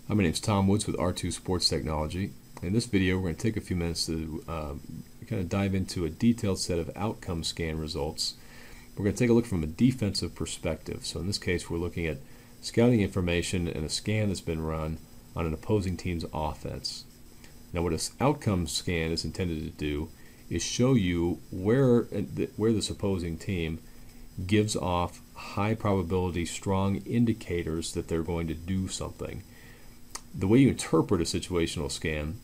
Hi, my name is Tom Woods with R2 Sports Technology. In this video, we're going to take a few minutes to kind of dive into a detailed set of outcome scan results. We're going to take a look from a defensive perspective. So in this case, we're looking at scouting information and a scan that's been run on an opposing team's offense. Now, what an outcome scan is intended to do is show you where this opposing team gives off high probability, strong indicators that they're going to do something. The way you interpret a situational scan,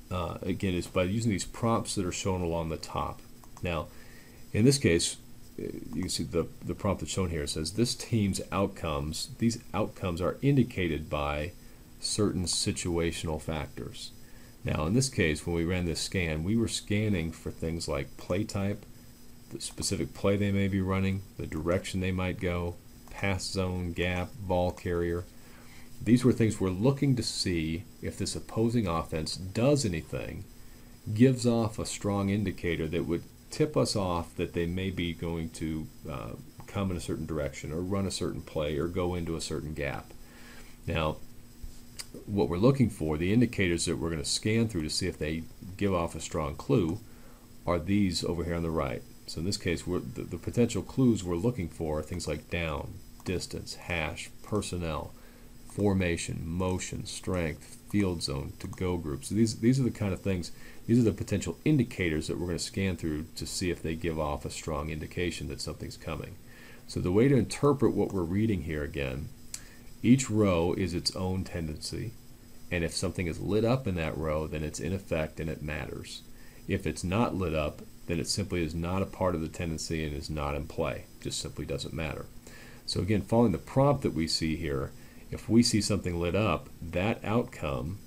again, is by using these prompts that are shown along the top. Now, in this case, you can see the prompt that's shown here says this team's outcomes, these outcomes are indicated by certain situational factors. Now, in this case, when we ran this scan, we were scanning for things like play type, the specific play they may be running, the direction they might go, pass zone, gap, ball carrier. These were things we're looking to see if this opposing offense does anything, gives off a strong indicator that would tip us off that they may be going to come in a certain direction or run a certain play or go into a certain gap. Now, what we're looking for, the indicators that we're going to scan through to see if they give off a strong clue, are these over here on the right. So in this case, the potential clues we're looking for are things like down, distance, hash, personnel, formation, motion, strength, field zone, to-go groups. So these are the kind of things, these are the potential indicators that we're going to scan through to see if they give off a strong indication that something's coming. So the way to interpret what we're reading here again, each row is its own tendency, and if something is lit up in that row, then it's in effect and it matters. If it's not lit up, then it simply is not a part of the tendency and is not in play. It just simply doesn't matter. So again, following the prompt that we see here, if we see something lit up, that outcome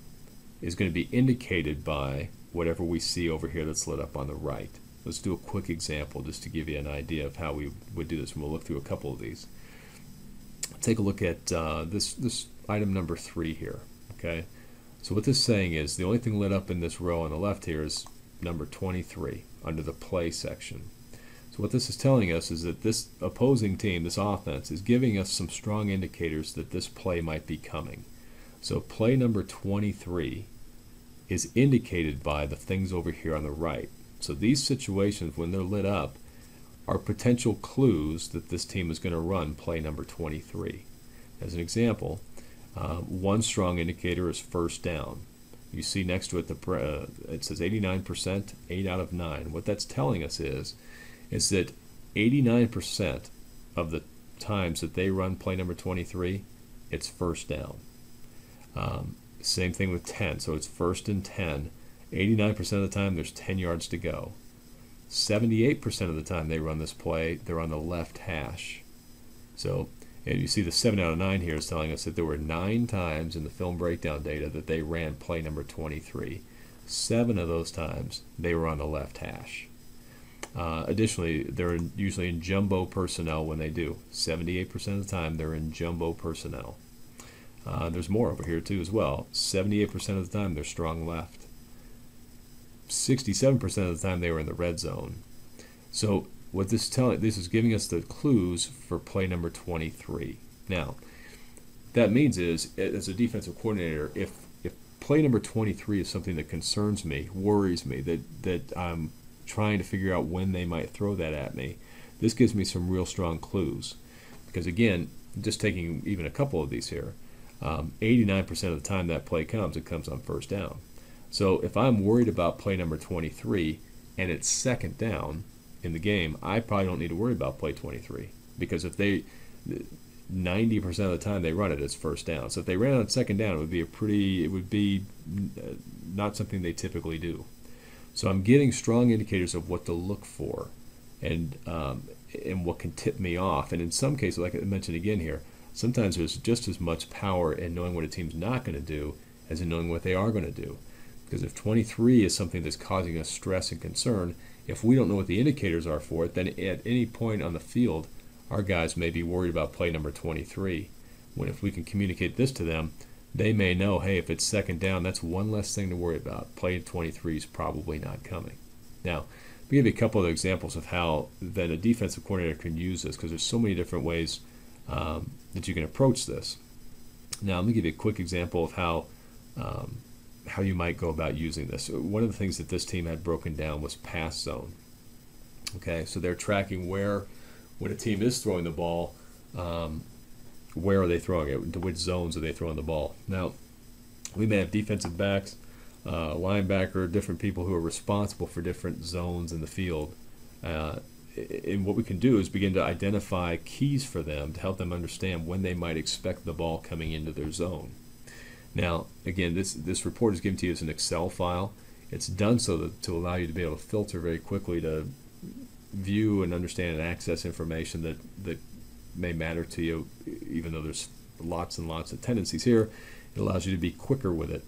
is going to be indicated by whatever we see over here that's lit up on the right. Let's do a quick example just to give you an idea of how we would do this, and we'll look through a couple of these. Take a look at this item number 3 here. Okay, so what this is saying is the only thing lit up in this row on the left here is number 23 under the play section. So what this is telling us is that this opposing team, this offense, is giving us some strong indicators that this play might be coming. So play number 23 is indicated by the things over here on the right. So these situations, when they're lit up, are potential clues that this team is going to run play number 23. As an example, one strong indicator is first down. You see next to it, it says 89%, 8 out of 9. What that's telling us is that 89% of the times that they run play number 23, it's first down. Same thing with 10, so it's first and 10. 89% of the time, there's 10 yards to go. 78% of the time they run this play, they're on the left hash. So, and you see the 7 out of 9 here is telling us that there were 9 times in the film breakdown data that they ran play number 23. 7 of those times, they were on the left hash. Additionally, they're usually in jumbo personnel when they do. 78% of the time, they're in jumbo personnel. There's more over here too as well. 78% of the time, they're strong left. 67% of the time, they were in the red zone. So what this is giving us the clues for play number 23. Now, that means is, as a defensive coordinator, if play number 23 is something that concerns me, worries me, that I'm trying to figure out when they might throw that at me, this gives me some real strong clues. Because again, just taking even a couple of these here, 89% of the time that play comes, it comes on first down. So if I'm worried about play number 23 and it's second down in the game, I probably don't need to worry about play 23, because if 90% of the time they run it, it's first down. So if they ran on second down, it would be not something they typically do. So I'm getting strong indicators of what to look for and what can tip me off. And in some cases, like I mentioned again here, sometimes there's just as much power in knowing what a team's not going to do as in knowing what they are going to do. Because if 23 is something that's causing us stress and concern, if we don't know what the indicators are for it, then at any point on the field, our guys may be worried about play number 23. When if we can communicate this to them, they may know, hey, if it's second down, that's one less thing to worry about. Play 23 is probably not coming. Now, let me give you a couple of examples of how then a defensive coordinator can use this, because there's so many different ways that you can approach this. Now, let me give you a quick example of how you might go about using this. One of the things that this team had broken down was pass zone. Okay, so they're tracking where, when a team is throwing the ball, where are they throwing it? Into which zones are they throwing the ball? Now, we may have defensive backs, linebacker, different people who are responsible for different zones in the field. And what we can do is begin to identify keys for them to help them understand when they might expect the ball coming into their zone. Now, again, this report is given to you as an Excel file. It's done so to allow you to be able to filter very quickly to view and understand and access information that may matter to you, even though there's lots and lots of tendencies here. It allows you to be quicker with it.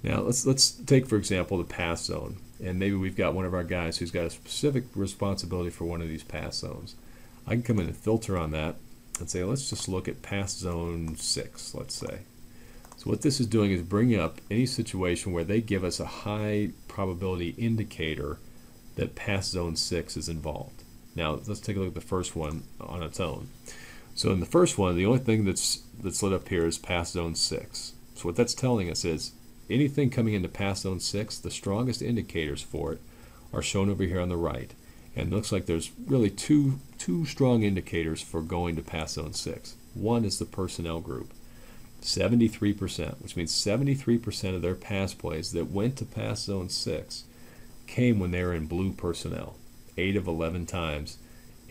Now, let's take, for example, the pass zone. And maybe we've got one of our guys who's got a specific responsibility for one of these pass zones. I can come in and filter on that and say, let's just look at pass zone 6, let's say. So what this is doing is bringing up any situation where they give us a high probability indicator that pass zone 6 is involved. Now, let's take a look at the first one on its own. So in the first one, the only thing that's lit up here is pass zone 6. So what that's telling us is anything coming into pass zone 6, the strongest indicators for it are shown over here on the right. And it looks like there's really two strong indicators for going to pass zone 6. One is the personnel group. 73%, which means 73% of their pass plays that went to pass zone 6 came when they were in blue personnel. 8 of 11 times.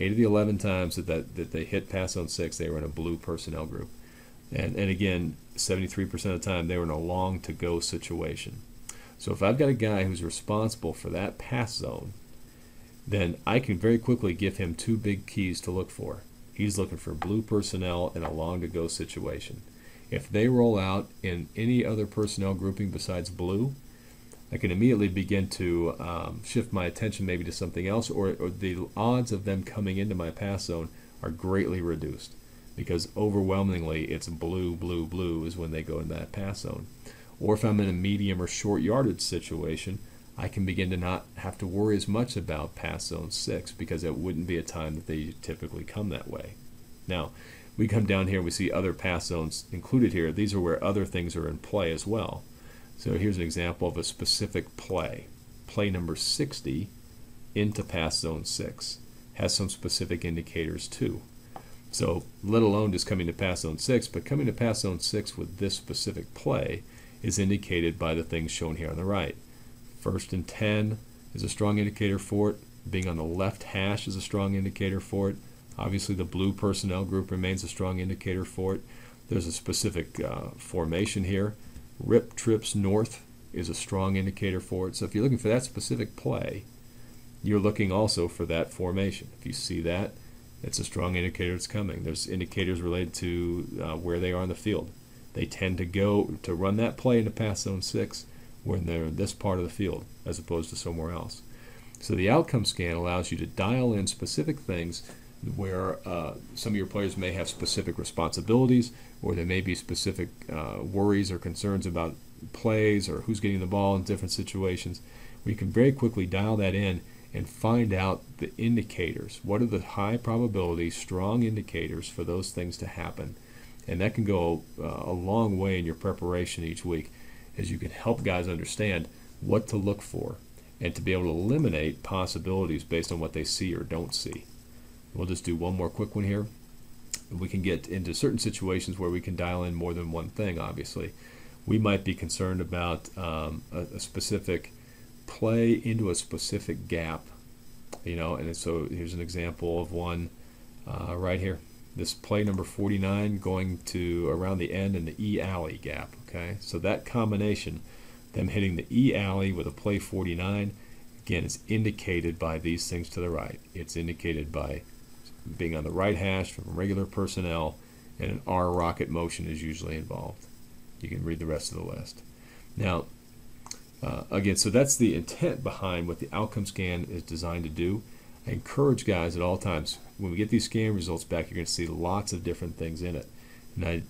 8 of the 11 times that they hit pass zone 6, they were in a blue personnel group. And again, 73% of the time, they were in a long to go situation. So if I've got a guy who's responsible for that pass zone, then I can very quickly give him 2 big keys to look for. He's looking for blue personnel in a long to go situation. If they roll out in any other personnel grouping besides blue, I can immediately begin to shift my attention maybe to something else, or the odds of them coming into my pass zone are greatly reduced, because overwhelmingly it's blue, blue, blue is when they go in that pass zone. Or if I'm in a medium or short yardage situation, I can begin to not have to worry as much about pass zone 6, because it wouldn't be a time that they typically come that way. Now, we come down here, we see other pass zones included here. These are where other things are in play as well. So here's an example of a specific play. Play number 60 into pass zone 6 has some specific indicators too. So let alone just coming to pass zone 6, but coming to pass zone 6 with this specific play is indicated by the things shown here on the right. 1st and 10 is a strong indicator for it. Being on the left hash is a strong indicator for it. Obviously the blue personnel group remains a strong indicator for it. There's a specific formation here. Rip trips north is a strong indicator for it. So if you're looking for that specific play, you're looking also for that formation. If you see that, it's a strong indicator it's coming. There's indicators related to where they are in the field. They tend to go to run that play into pass zone 6 when they're in this part of the field as opposed to somewhere else. So the outcome scan allows you to dial in specific things where some of your players may have specific responsibilities, or there may be specific worries or concerns about plays or who's getting the ball in different situations. We can very quickly dial that in and find out the indicators. What are the high probability, strong indicators for those things to happen? And that can go a long way in your preparation each week, as you can help guys understand what to look for and to be able to eliminate possibilities based on what they see or don't see. We'll just do one more quick one here. We can get into certain situations where we can dial in more than one thing, obviously. We might be concerned about a specific play into a specific gap, and so here's an example of one right here. This play number 49 going to around the end in the E-alley gap, okay? So that combination, them hitting the E-alley with a play 49, again, is indicated by these things to the right. It's indicated by being on the right hash from regular personnel, and an R rocket motion is usually involved. You can read the rest of the list. Now, again, so that's the intent behind what the outcome scan is designed to do. I encourage guys at all times, when we get these scan results back, you're going to see lots of different things in it. And I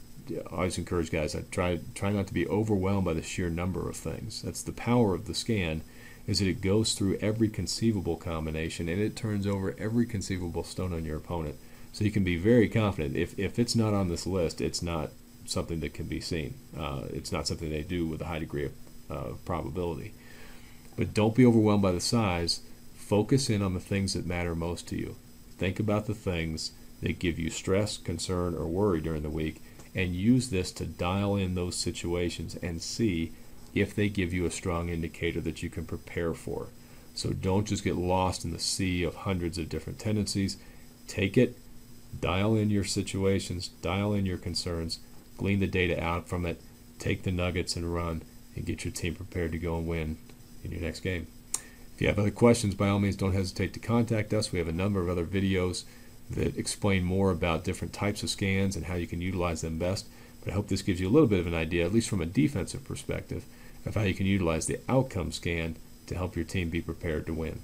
always encourage guys, I try not to be overwhelmed by the sheer number of things. That's the power of the scan, is that it goes through every conceivable combination and it turns over every conceivable stone on your opponent. So you can be very confident if it's not on this list, it's not something that can be seen. It's not something they do with a high degree of probability. But don't be overwhelmed by the size. Focus in on the things that matter most to you. Think about the things that give you stress, concern, or worry during the week, and use this to dial in those situations and see if they give you a strong indicator that you can prepare for. So don't just get lost in the sea of hundreds of different tendencies. Take it, dial in your situations, dial in your concerns, glean the data out from it, take the nuggets and run, and get your team prepared to go and win in your next game. If you have other questions, by all means, don't hesitate to contact us. We have a number of other videos that explain more about different types of scans and how you can utilize them best. But I hope this gives you a little bit of an idea, at least from a defensive perspective, of how you can utilize the outcome scan to help your team be prepared to win.